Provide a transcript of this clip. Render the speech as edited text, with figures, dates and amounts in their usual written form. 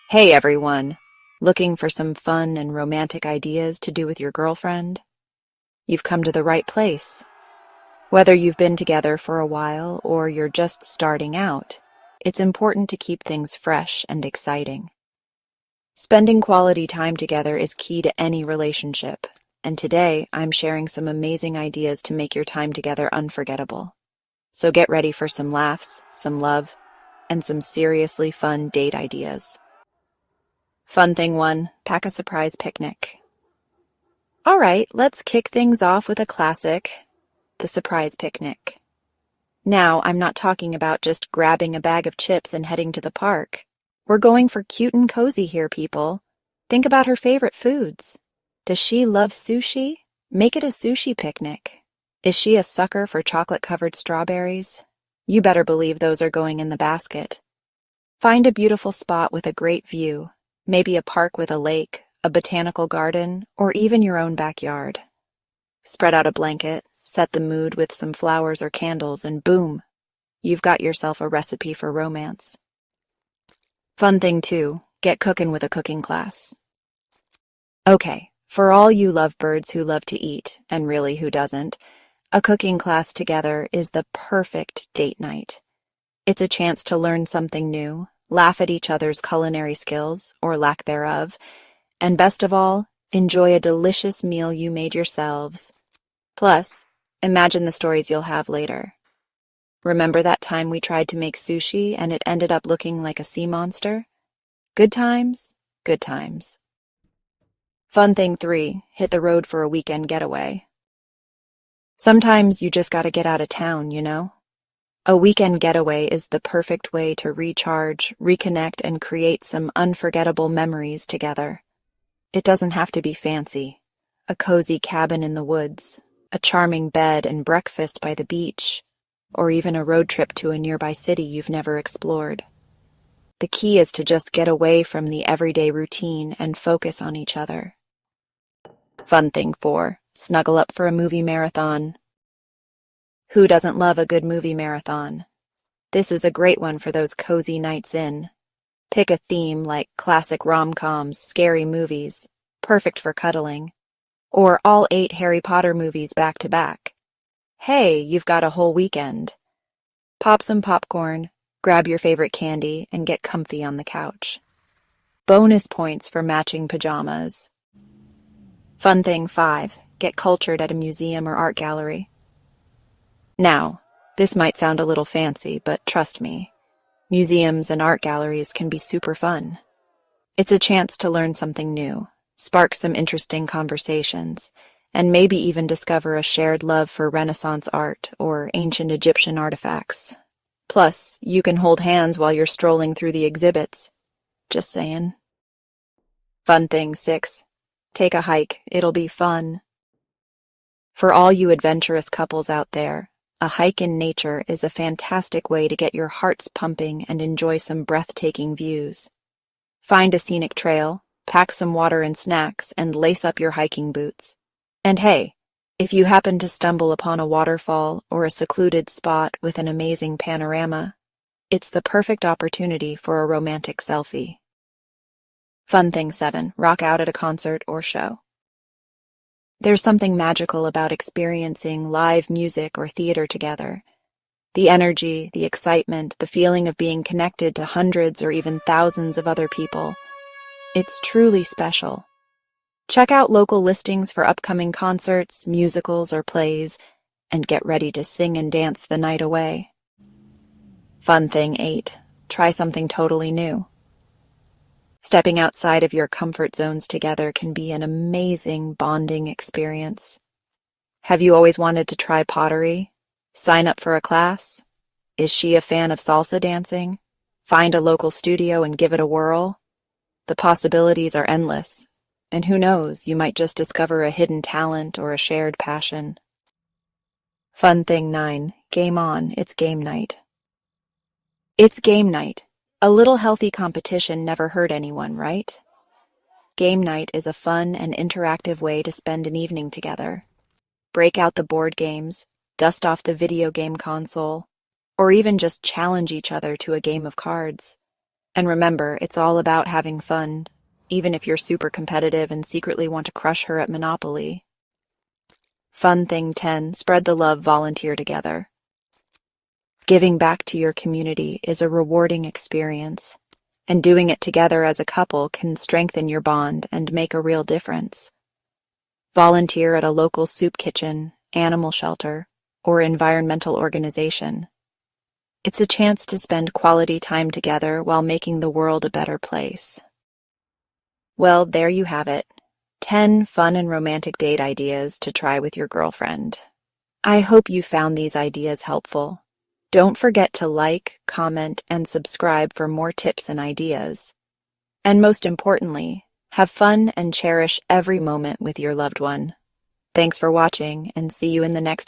Hey everyone! Looking for some fun and romantic ideas to do with your girlfriend? You've come to the right place. Whether you've been together for a while or you're just starting out, it's important to keep things fresh and exciting. Spending quality time together is key to any relationship, and today I'm sharing some amazing ideas to make your time together unforgettable. So get ready for some laughs, some love, and some seriously fun date ideas. Fun thing one, pack a surprise picnic. All right, let's kick things off with a classic, the surprise picnic. Now, I'm not talking about just grabbing a bag of chips and heading to the park. We're going for cute and cozy here, people. Think about her favorite foods. Does she love sushi? Make it a sushi picnic. Is she a sucker for chocolate-covered strawberries? You better believe those are going in the basket. Find a beautiful spot with a great view. Maybe a park with a lake, a botanical garden, or even your own backyard. Spread out a blanket, set the mood with some flowers or candles, and boom, you've got yourself a recipe for romance. Fun thing two, get cookin' with a cooking class. Okay, for all you lovebirds who love to eat, and really who doesn't, a cooking class together is the perfect date night. It's a chance to learn something new, laugh at each other's culinary skills, or lack thereof, and best of all, enjoy a delicious meal you made yourselves. Plus, imagine the stories you'll have later. Remember that time we tried to make sushi and it ended up looking like a sea monster? Good times, good times. Fun thing three, hit the road for a weekend getaway. Sometimes you just gotta get out of town, you know? A weekend getaway is the perfect way to recharge, reconnect, and create some unforgettable memories together. It doesn't have to be fancy. A cozy cabin in the woods, a charming bed and breakfast by the beach, or even a road trip to a nearby city you've never explored. The key is to just get away from the everyday routine and focus on each other. Fun thing four, snuggle up for a movie marathon. Who doesn't love a good movie marathon? This is a great one for those cozy nights in. Pick a theme like classic rom-coms, scary movies, perfect for cuddling, or all 8 Harry Potter movies back to back. Hey, you've got a whole weekend. Pop some popcorn, grab your favorite candy, and get comfy on the couch. Bonus points for matching pajamas. Fun thing 5, get cultured at a museum or art gallery. Now, this might sound a little fancy, but trust me, museums and art galleries can be super fun. It's a chance to learn something new, spark some interesting conversations, and maybe even discover a shared love for Renaissance art or ancient Egyptian artifacts. Plus, you can hold hands while you're strolling through the exhibits. Just saying. Fun thing 6, take a hike, it'll be fun. For all you adventurous couples out there, a hike in nature is a fantastic way to get your hearts pumping and enjoy some breathtaking views. Find a scenic trail, pack some water and snacks, and lace up your hiking boots. And hey, if you happen to stumble upon a waterfall or a secluded spot with an amazing panorama, it's the perfect opportunity for a romantic selfie. Fun thing 7, rock out at a concert or show. There's something magical about experiencing live music or theater together. The energy, the excitement, the feeling of being connected to hundreds or even thousands of other people. It's truly special. Check out local listings for upcoming concerts, musicals, or plays, and get ready to sing and dance the night away. Fun thing 8, try something totally new. Stepping outside of your comfort zones together can be an amazing bonding experience. Have you always wanted to try pottery? Sign up for a class? Is she a fan of salsa dancing? Find a local studio and give it a whirl? The possibilities are endless, and who knows, you might just discover a hidden talent or a shared passion. Fun thing 9, game on, it's game night. It's game night. A little healthy competition never hurt anyone, right? Game night is a fun and interactive way to spend an evening together. Break out the board games, dust off the video game console, or even just challenge each other to a game of cards. And remember, it's all about having fun, even if you're super competitive and secretly want to crush her at Monopoly. Fun thing 10, spread the love, volunteer together. Giving back to your community is a rewarding experience, and doing it together as a couple can strengthen your bond and make a real difference. Volunteer at a local soup kitchen, animal shelter, or environmental organization. It's a chance to spend quality time together while making the world a better place. Well, there you have it. 10 fun and romantic date ideas to try with your girlfriend. I hope you found these ideas helpful. Don't forget to like, comment, and subscribe for more tips and ideas. And most importantly, have fun and cherish every moment with your loved one. Thanks for watching, and see you in the next video.